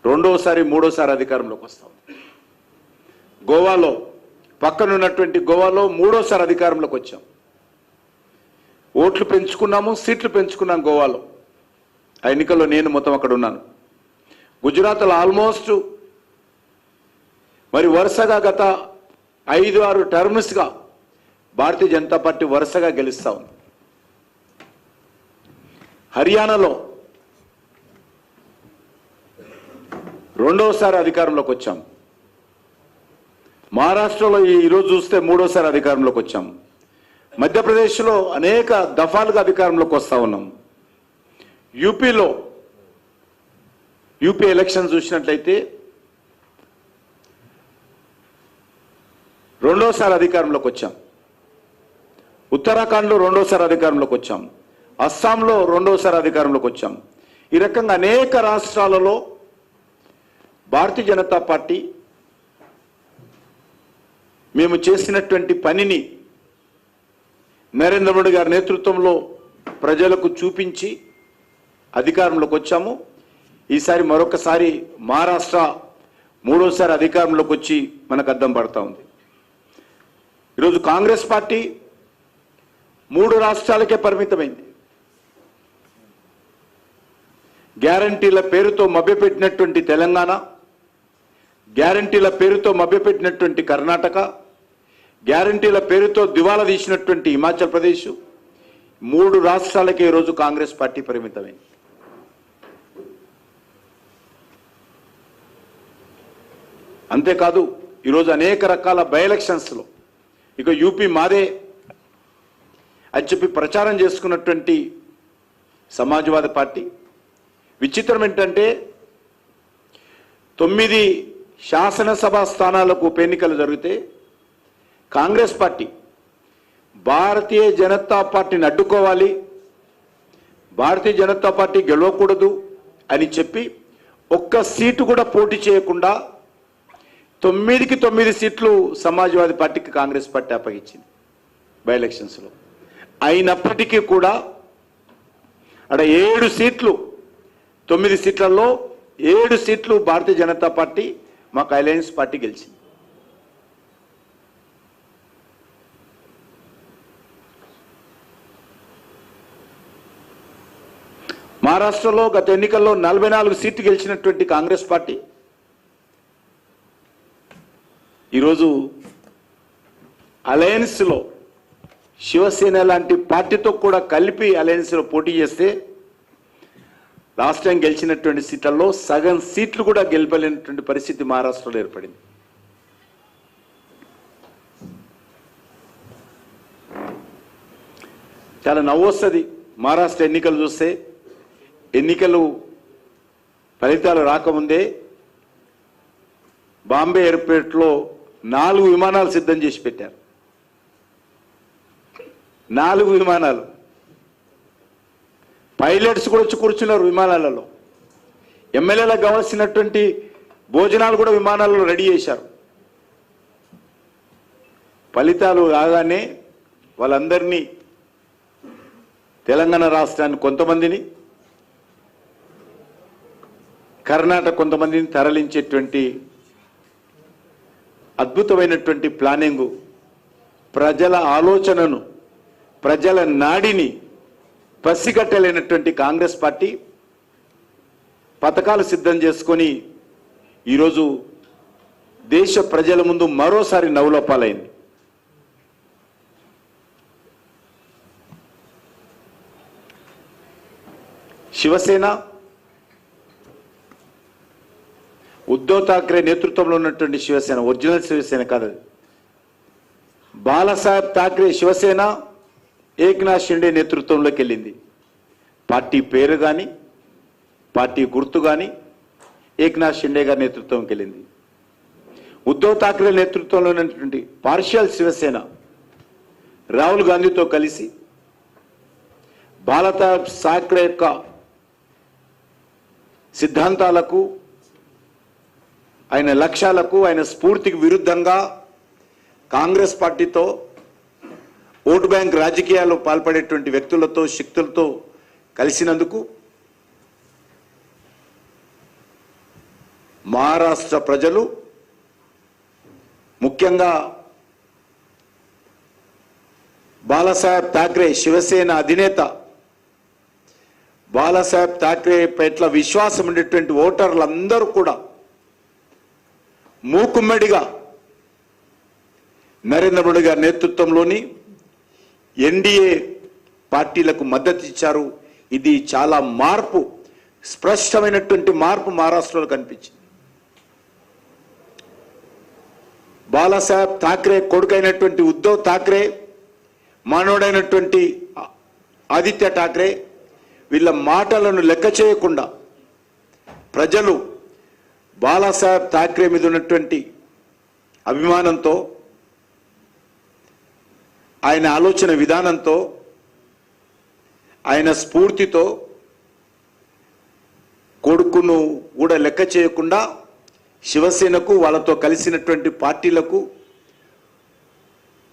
రెండోసారి మూడోసారి అధికారంలోకి వస్తాం. గోవాలో పక్కనున్నటువంటి గోవాలో మూడోసారి అధికారంలోకి వచ్చాం. ఓట్లు పెంచుకున్నాము, సీట్లు పెంచుకున్నాం గోవాలో. ఆ ఎన్నికల్లో నేను మొత్తం అక్కడ ఉన్నాను. గుజరాత్లో ఆల్మోస్ట్ మరి వరుసగా గత 5-6 టర్మ్స్గా భారతీయ జనతా పార్టీ వరుసగా గెలుస్తూ ఉంది. హర్యానాలో రెండోసారి అధికారంలోకి వచ్చాం. మహారాష్ట్రలో ఈరోజు చూస్తే మూడోసారి అధికారంలోకి వచ్చాం. మధ్యప్రదేశ్లో అనేక దఫాలుగా అధికారంలోకి వస్తూ ఉన్నాం. యూపీ ఎలక్షన్ చూసినట్లయితే రెండోసారి అధికారంలోకి వచ్చాం. ఉత్తరాఖండ్లో రెండోసారి అధికారంలోకి వచ్చాం. అస్సాంలో రెండోసారి అధికారంలోకి వచ్చాం. ఈ రకంగా అనేక రాష్ట్రాలలో భారతీయ జనతా పార్టీ మేము చేసినటువంటి పనిని నరేంద్ర మోడీ గారి నేతృత్వంలో ప్రజలకు చూపించి అధికారంలోకి వచ్చాము. ఈసారి మరొకసారి మహారాష్ట్ర మూడోసారి అధికారంలోకి వచ్చి మనకు అద్దం పడతా ఉంది. ఈరోజు కాంగ్రెస్ పార్టీ 3 రాష్ట్రాలకే పరిమితమైంది. గ్యారంటీల పేరుతో మభ్యపెట్టినటువంటి తెలంగాణ, గ్యారంటీల పేరుతో మభ్యపెట్టినటువంటి కర్ణాటక, గ్యారంటీల పేరుతో దివాలా తీసినటువంటి హిమాచల్ ప్రదేశ్, 3 రాష్ట్రాలకే ఈరోజు కాంగ్రెస్ పార్టీ పరిమితమైంది. అంతేకాదు ఈరోజు అనేక రకాల బై ఎలక్షన్స్లో ఇక యూపీ మాదే అని చెప్పి ప్రచారం చేసుకున్నటువంటి సమాజ్వాదీ పార్టీ. విచిత్రం ఏంటంటే 9 శాసనసభ స్థానాలకు ఉప ఎన్నికలు జరిగితే కాంగ్రెస్ పార్టీ భారతీయ జనతా పార్టీని అడ్డుకోవాలి, భారతీయ జనతా పార్టీ గెలవకూడదు అని చెప్పి ఒక్క సీటు కూడా పోటీ చేయకుండా 9కి 9 సీట్లు సమాజ్వాదీ పార్టీకి కాంగ్రెస్ పార్టీ అప్పగించింది బై ఎలక్షన్స్లో. అయినప్పటికీ కూడా అక్కడ 7 సీట్లు, 9 సీట్లలో 7 సీట్లు భారతీయ జనతా పార్టీ మాకు అలయన్స్ పార్టీ గెలిచింది. మహారాష్ట్రలో గత ఎన్నికల్లో 44 సీట్లు గెలిచినటువంటి కాంగ్రెస్ పార్టీ ఈరోజు అలయన్స్లో శివసేన లాంటి పార్టీతో కూడా కలిపి అలయన్స్లో పోటీ చేస్తే లాస్ట్ టైం గెలిచినటువంటి సీట్లలో సగం సీట్లు కూడా గెలపలేనటువంటి పరిస్థితి మహారాష్ట్రలో ఏర్పడింది. చాలా నవ్వు వస్తుంది మహారాష్ట్ర ఎన్నికలు చూస్తే. ఎన్నికలు ఫలితాలు రాకముందే బాంబే ఎయిర్పోర్ట్లో 4 విమానాలు సిద్ధం చేసి పెట్టారు. 4 విమానాలు, పైలట్స్ కూడా వచ్చి కూర్చున్నారు విమానాలలో. ఎమ్మెల్యేలకు కావాల్సినటువంటి భోజనాలు కూడా విమానాలలో రెడీ చేశారు. ఫలితాలు రాగానే వాళ్ళందరినీ, తెలంగాణ రాష్ట్రాన్ని కొంతమందిని, కర్ణాటక కొంతమందిని తరలించేటువంటి అద్భుతమైనటువంటి ప్లానింగ్, ప్రజల ఆలోచనను, ప్రజల నాడిని పసిగట్టలేనటువంటి కాంగ్రెస్ పార్టీ పథకాలు సిద్ధం చేసుకొని ఈరోజు దేశ ప్రజల ముందు మరోసారి నవ్వులోపాలైంది. శివసేన ఉద్ధవ్ ఠాక్రే నేతృత్వంలో ఉన్నటువంటి శివసేన, ఒరిజినల్ శివసేన కాదు, బాలాసాహెబ్ ఠాక్రే శివసేన ఏక్నాథ్ షిండే నేతృత్వంలోకి వెళ్ళింది. పార్టీ పేరు కానీ, పార్టీ గుర్తు కానీ ఏక్నాథ్ షిండే గారి నేతృత్వంకి వెళ్ళింది. ఉద్ధవ్ ఠాక్రే నేతృత్వంలో ఉన్నటువంటి పార్షియల్ శివసేన రాహుల్ గాంధీతో కలిసి బాలాసాహెబ్ ఠాక్రే యొక్క సిద్ధాంతాలకు, ఆయన లక్ష్యాలకు, ఆయన స్ఫూర్తికి విరుద్ధంగా కాంగ్రెస్ పార్టీతో ఓటు బ్యాంక్ రాజకీయాలు పాల్పడేటువంటి వ్యక్తులతో, శక్తులతో కలిసినందుకు మహారాష్ట్ర ప్రజలు ముఖ్యంగా బాలాసాహెబ్ ఠాక్రే శివసేన అధినేత బాలాసాహెబ్ ఠాక్రే పట్ల విశ్వాసం ఉండేటువంటి ఓటర్లందరూ కూడా మూకుమ్మడిగా నరేంద్ర మోడీ గారి నేతృత్వంలోని ఎన్డీఏ పార్టీలకు మద్దతు ఇచ్చారు. ఇది చాలా మార్పు, స్పష్టమైనటువంటి మార్పు మహారాష్ట్రలో కనిపించింది. బాలాసాహెబ్ ఠాక్రే కొడుకైనటువంటి ఉద్ధవ్ ఠాక్రే, మనోడైనటువంటి ఆదిత్య ఠాక్రే, వీళ్ళ మాటలను లెక్క చేయకుండా ప్రజలు బాలాసాహెబ్ ఠాక్రే మీద ఉన్నటువంటి అభిమానంతో, ఆయన ఆలోచన విధానంతో, ఆయన స్ఫూర్తితో కొడుకును కూడా లెక్క చేయకుండా శివసేనకు, వాళ్ళతో కలిసినటువంటి పార్టీలకు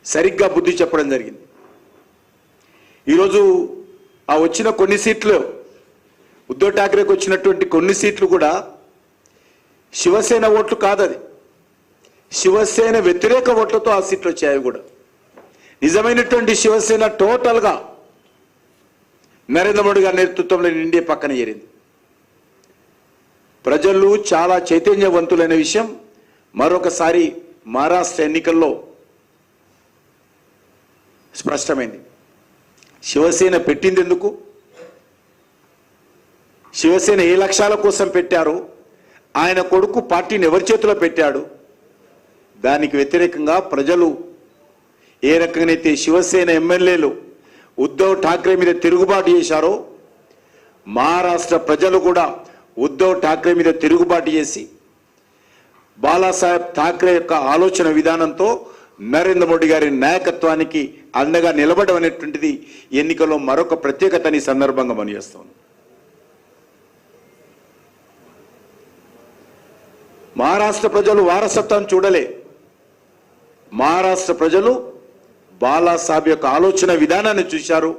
సరిగ్గా బుద్ధి చెప్పడం జరిగింది. ఈరోజు ఆ వచ్చిన కొన్ని సీట్లు, ఉద్ధవ్ ఠాక్రేకి వచ్చినటువంటి కొన్ని సీట్లు కూడా శివసేన ఓట్లు కాదది, శివసేన వ్యతిరేక ఓట్లతో ఆ సీట్లు వచ్చాయి. కూడా నిజమైనటువంటి శివసేన టోటల్గా నరేంద్ర మోడీ గారి నేతృత్వంలో ఎన్డీఏ పక్కన చేరింది. ప్రజలు చాలా చైతన్యవంతులైన విషయం మరొకసారి మహారాష్ట్ర ఎన్నికల్లో స్పష్టమైంది. శివసేన పెట్టింది ఎందుకు, శివసేన ఏ లక్ష్యాల కోసం పెట్టారు, ఆయన కొడుకు పార్టీని ఎవరి చేతిలో పెట్టాడు, దానికి వ్యతిరేకంగా ప్రజలు ఏ రకంగానైతే శివసేన ఎమ్మెల్యేలు ఉద్ధవ్ ఠాక్రే మీద తిరుగుబాటు చేశారో, మహారాష్ట్ర ప్రజలు కూడా ఉద్ధవ్ ఠాక్రే మీద తిరుగుబాటు చేసి బాలాసాహెబ్ ఠాక్రే యొక్క ఆలోచన విధానంతో నరేంద్ర మోడీ గారి నాయకత్వానికి అండగా నిలబడడం అనేటువంటిది ఎన్నికల్లో మరొక ప్రత్యేకతని సందర్భంగా మనం చేస్తాం. మహారాష్ట్ర ప్రజలు వారసత్వం చూడలే, మహారాష్ట్ర ప్రజలు బాలాసాహెబ్ యొక్క ఆలోచన విధానాన్ని చూశారు,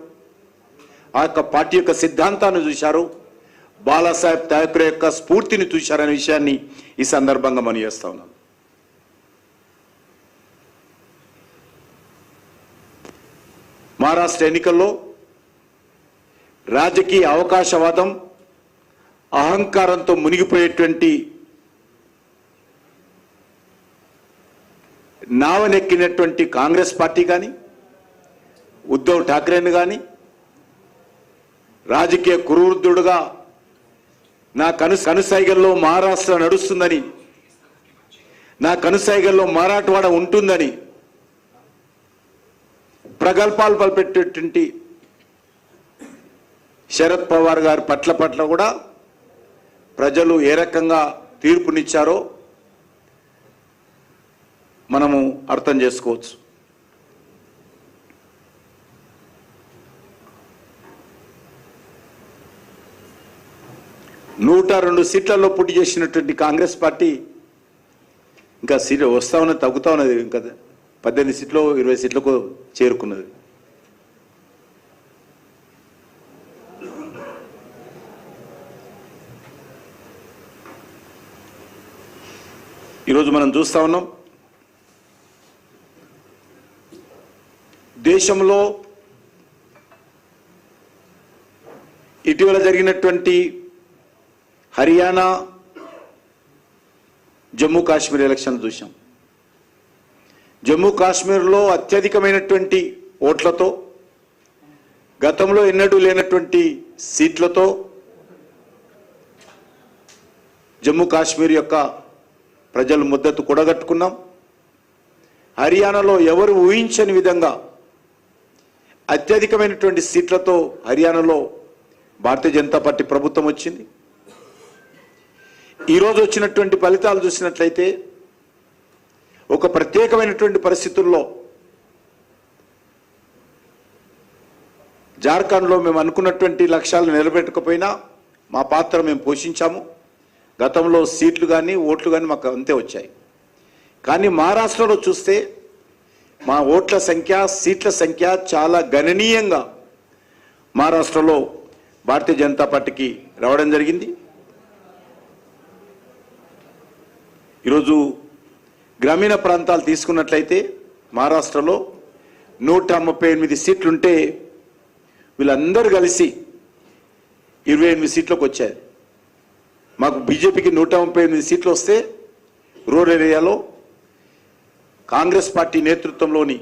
ఆ యొక్క పార్టీ యొక్క సిద్ధాంతాన్ని చూశారు, బాలాసాహెబ్ ఠాక్రే యొక్క స్ఫూర్తిని చూశారనే విషయాన్ని ఈ సందర్భంగా మనం చేస్తా ఉన్నాం. మహారాష్ట్ర ఎన్నికల్లో రాజకీయ అవకాశవాదం, అహంకారంతో మునిగిపోయేటువంటి నావనెక్కినటువంటి కాంగ్రెస్ పార్టీ కానీ, ఉద్ధవ్ ఠాక్రేను కానీ రాజకీయ కురువృద్ధుడుగా నా కనుసైగల్లో మహారాష్ట్ర నడుస్తుందని, నా కనుసైగల్లో మరాఠవాడ ఉంటుందని ప్రగల్భాలు పలిపెట్టేటువంటి శరద్ పవార్ గారి పట్ల కూడా ప్రజలు ఏ రకంగా తీర్పునిచ్చారో మనము అర్థం చేసుకోవచ్చు. నూట 2 సీట్లలో పోటీ చేసినటువంటి కాంగ్రెస్ పార్టీ ఇంకా సీట్లు వస్తా ఉన్నది, తగ్గుతా ఉన్నది. ఇంకా 18 సీట్లు 20 సీట్లకు చేరుకున్నది. ఈరోజు మనం చూస్తా ఉన్నాం, దేశంలో ఇటీవల జరిగినటువంటి హర్యానా, జమ్మూ కాశ్మీర్ ఎలక్షన్ చూసాం. జమ్మూ కాశ్మీర్లో అత్యధికమైనటువంటి ఓట్లతో, గతంలో ఎన్నడూ లేనటువంటి సీట్లతో జమ్మూ కాశ్మీర్ యొక్క ప్రజలు మద్దతు కూడగట్టుకున్నాం. హర్యానాలో ఎవరు ఊహించని విధంగా అత్యధికమైనటువంటి సీట్లతో హర్యానాలో భారతీయ జనతా పార్టీ ప్రభుత్వం వచ్చింది. ఈరోజు వచ్చినటువంటి ఫలితాలు చూసినట్లయితే ఒక ప్రత్యేకమైనటువంటి పరిస్థితుల్లో జార్ఖండ్లో మేము అనుకున్నటువంటి లక్ష్యాలను నిలబెట్టకపోయినా మా పాత్ర మేము పోషించాము. గతంలో సీట్లు కానీ ఓట్లు కానీ మాకు అంతే వచ్చాయి. కానీ మహారాష్ట్రలో చూస్తే మా ఓట్ల సంఖ్య, సీట్ల సంఖ్య చాలా గణనీయంగా మహారాష్ట్రలో భారతీయ జనతా పార్టీకి రావడం జరిగింది. ఈరోజు గ్రామీణ ప్రాంతాలు తీసుకున్నట్లయితే మహారాష్ట్రలో 138 సీట్లుంటే వీళ్ళందరూ కలిసి 28 సీట్లకు వచ్చాయి. మాకు బీజేపీకి 138 సీట్లు వస్తే రూరల్ ఏరియాలో కాంగ్రెస్ పార్టీ నేతృత్వంలోని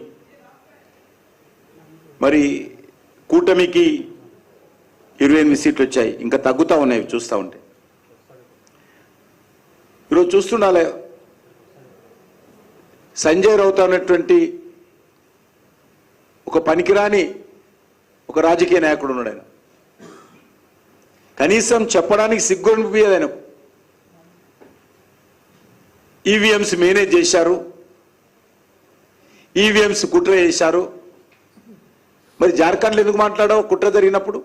మరి కూటమికి 28 సీట్లు వచ్చాయి. ఇంకా తగ్గుతూ ఉన్నాయి చూస్తూ ఉంటే. ఈరోజు చూస్తుండాలి, సంజయ్ రౌత్ అన్నటువంటి ఒక పనికిరాని ఒక రాజకీయ నాయకుడు ఉన్నాడు. ఆయన కనీసం చెప్పడానికి సిగ్గు అనిపించదు ఆయనకు. ఈవీఎంస్ మేనేజ్ చేశారు, ఈవీఎంస్ కుట్ర చేశారు. మరి జార్ఖండ్లో ఎందుకు మాట్లాడావు కుట్ర జరిగినప్పుడు?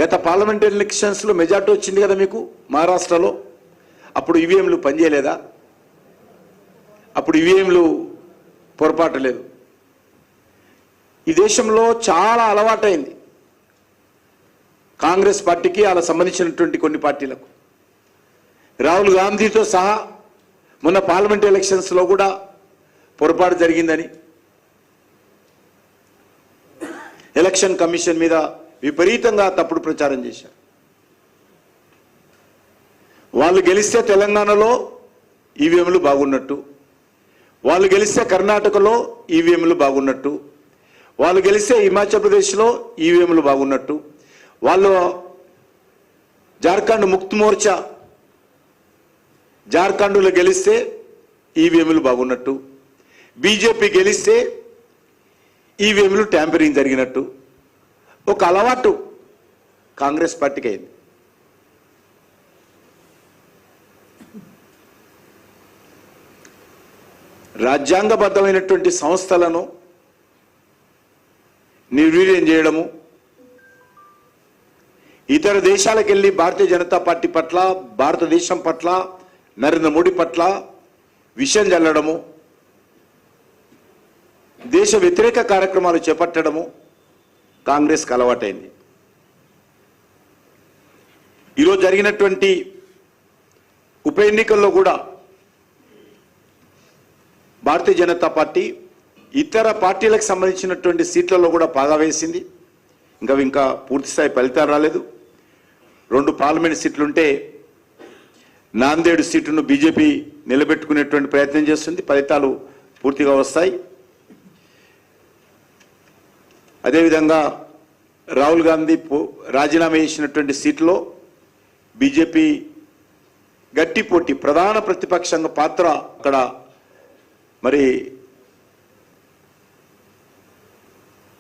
గత పార్లమెంట్ ఎలక్షన్స్లో మెజార్టీ వచ్చింది కదా మీకు మహారాష్ట్రలో. అప్పుడు ఈవీఎంలు పనిచేయలేదా? అప్పుడు ఈవీఎంలు పొరపాటు లేదు. ఈ దేశంలో చాలా అలవాటైంది కాంగ్రెస్ పార్టీకి, అలా సంబంధించినటువంటి కొన్ని పార్టీలకు. రాహుల్ గాంధీతో సహా మొన్న పార్లమెంట్ ఎలక్షన్స్లో కూడా పొరపాటు జరిగిందని ఎలక్షన్ కమిషన్ మీద విపరీతంగా తప్పుడు ప్రచారం చేశారు. వాళ్ళు గెలిస్తే తెలంగాణలో ఈవీఎంలు బాగున్నట్టు, వాళ్ళు గెలిస్తే కర్ణాటకలో ఈవీఎంలు బాగున్నట్టు, వాళ్ళు గెలిస్తే హిమాచల్ ప్రదేశ్లో ఈవీఎంలు బాగున్నట్టు, వాళ్ళు జార్ఖండ్ ముక్త్ మోర్చా జార్ఖండ్లో గెలిస్తే ఈవీఎంలు బాగున్నట్టు, బీజేపీ గెలిస్తే ఈవీఎంలు ట్యాంపరింగ్ జరిగినట్టు ఒక అలవాటు కాంగ్రెస్ పార్టీకి అయింది. రాజ్యాంగబద్ధమైనటువంటి సంస్థలను నిర్వీర్యం చేయడము, ఇతర దేశాలకు వెళ్ళి భారతీయ జనతా పార్టీ పట్ల, భారతదేశం పట్ల, నరేంద్ర మోడీ పట్ల విషయం చల్లడము, దేశ వ్యతిరేక కార్యక్రమాలు చేపట్టడము కాంగ్రెస్కి అలవాటైంది. ఈరోజు జరిగినటువంటి ఉప ఎన్నికల్లో కూడా భారతీయ జనతా పార్టీ ఇతర పార్టీలకు సంబంధించినటువంటి సీట్లలో కూడా పాగా వేసింది. ఇంకా పూర్తిస్థాయి ఫలితాలు రాలేదు. 2 పార్లమెంట్ సీట్లుంటే నాందేడు సీటును బీజేపీ నిలబెట్టుకునేటువంటి ప్రయత్నం చేస్తుంది. ఫలితాలు పూర్తిగా వస్తాయి. అదేవిధంగా రాహుల్ గాంధీ రాజీనామా చేసినటువంటి సీట్లో బీజేపీ గట్టి పోటీ, ప్రధాన ప్రతిపక్షంగా పాత్ర అక్కడ మరి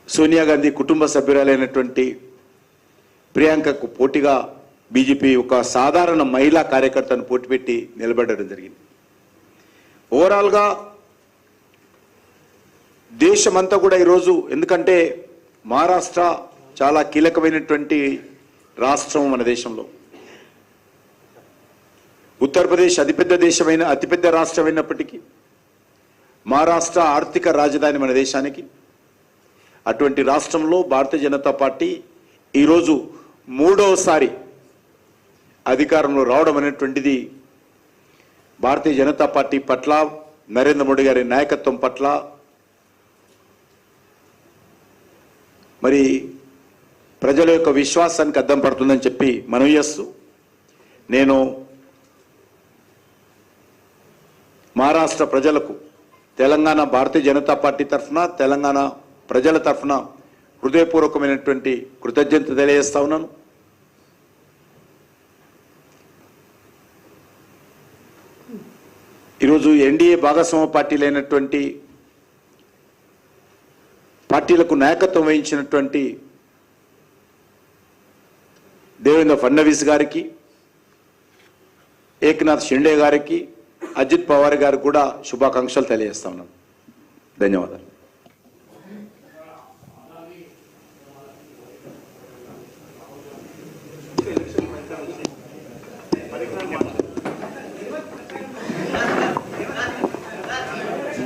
సోనియా గాంధీ కుటుంబ సభ్యురాలైనటువంటి ప్రియాంకకు పోటీగా బీజేపీ ఒక సాధారణ మహిళా కార్యకర్తను పోటీ పెట్టి నిలబడడం జరిగింది. ఓవరాల్గా దేశమంతా కూడా ఈరోజు, ఎందుకంటే మహారాష్ట్ర చాలా కీలకమైనటువంటి రాష్ట్రం మన దేశంలో. ఉత్తరప్రదేశ్ అతిపెద్ద రాష్ట్రమైనప్పటికీ మహారాష్ట్ర ఆర్థిక రాజధాని మన దేశానికి. అటువంటి రాష్ట్రంలో భారతీయ జనతా పార్టీ ఈరోజు 3వసారి అధికారంలో రావడం అనేటువంటిది భారతీయ జనతా పార్టీ పట్ల, నరేంద్ర మోడీ గారి నాయకత్వం పట్ల మరి ప్రజల యొక్క విశ్వాసానికి అద్దం పడుతుందని చెప్పి మనవి చేస్తూ, నేను మహారాష్ట్ర ప్రజలకు తెలంగాణ భారతీయ జనతా పార్టీ తరఫున, తెలంగాణ ప్రజల తరఫున హృదయపూర్వకమైనటువంటి కృతజ్ఞత తెలియజేస్తా ఉన్నాను. ఈరోజు ఎన్డీఏ భాగస్వామ్య పార్టీలైనటువంటి పార్టీలకు నాయకత్వం వహించినటువంటి దేవేంద్ర ఫడ్నవీస్ గారికి, ఏక్నాథ్ షిండే గారికి, అజిత్ పవార్ గారికి కూడా శుభాకాంక్షలు తెలియజేస్తా ఉన్నాను. ధన్యవాదాలు.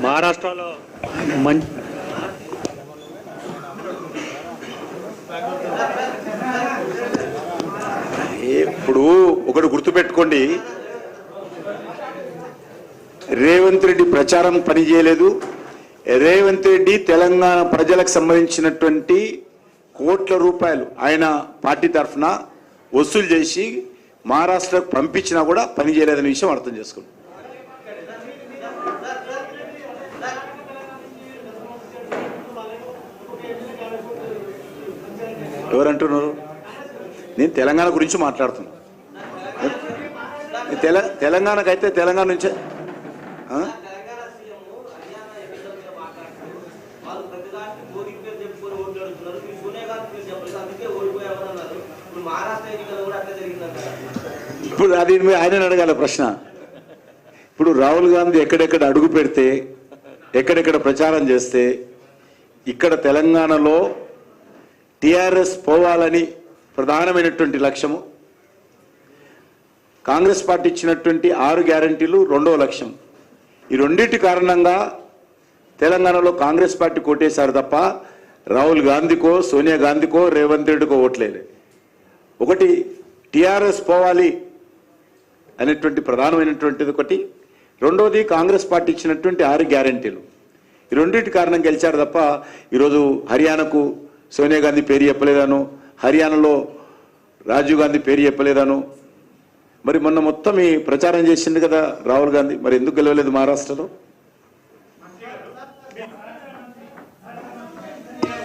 మహారాష్ట్రలో ఇప్పుడు ఒకటి గుర్తుపెట్టుకోండి, రేవంత్ రెడ్డి ప్రచారం పనిచేయలేదు. రేవంత్ రెడ్డి తెలంగాణ ప్రజలకు సంబంధించినటువంటి కోట్ల రూపాయలు ఆయన పార్టీ తరఫున వసూలు చేసి మహారాష్ట్రకు పంపించినా కూడా పనిచేయలేదనే విషయం అర్థం చేసుకోండి. ఎవరంటున్నారు? నేను తెలంగాణ గురించి మాట్లాడుతున్నా. తెలంగాణకైతే తెలంగాణ నుంచే ఇప్పుడు అది ఆయన అడగాల ప్రశ్న. ఇప్పుడు రాహుల్ గాంధీ ఎక్కడెక్కడ అడుగు పెడితే, ఎక్కడెక్కడ ప్రచారం చేస్తే, ఇక్కడ తెలంగాణలో టిఆర్ఎస్ పోవాలని ప్రధానమైనటువంటి లక్ష్యము, కాంగ్రెస్ పార్టీ ఇచ్చినటువంటి 6 గ్యారంటీలు రెండవ లక్ష్యం. ఈ రెండింటి కారణంగా తెలంగాణలో కాంగ్రెస్ పార్టీ కోటేశారు తప్ప రాహుల్ గాంధీకో, సోనియా గాంధీకో, రేవంత్ రెడ్డికో ఓట్లేదు. ఒకటి టిఆర్ఎస్ పోవాలి అనేటువంటి ప్రధానమైనటువంటిది ఒకటి. రెండవది కాంగ్రెస్ పార్టీ ఇచ్చినటువంటి 6 గ్యారంటీలు. ఈ రెండింటి కారణం గెలిచారు తప్ప ఈరోజు హర్యానాకు సోనియా గాంధీ పేరు చెప్పలేదాను, హర్యానాలో రాజీవ్ గాంధీ పేరు చెప్పలేదాను. మరి మొన్న మొత్తం ఈ ప్రచారం చేసింది కదా రాహుల్ గాంధీ, మరి ఎందుకు గెలవలేదు మహారాష్ట్రలో?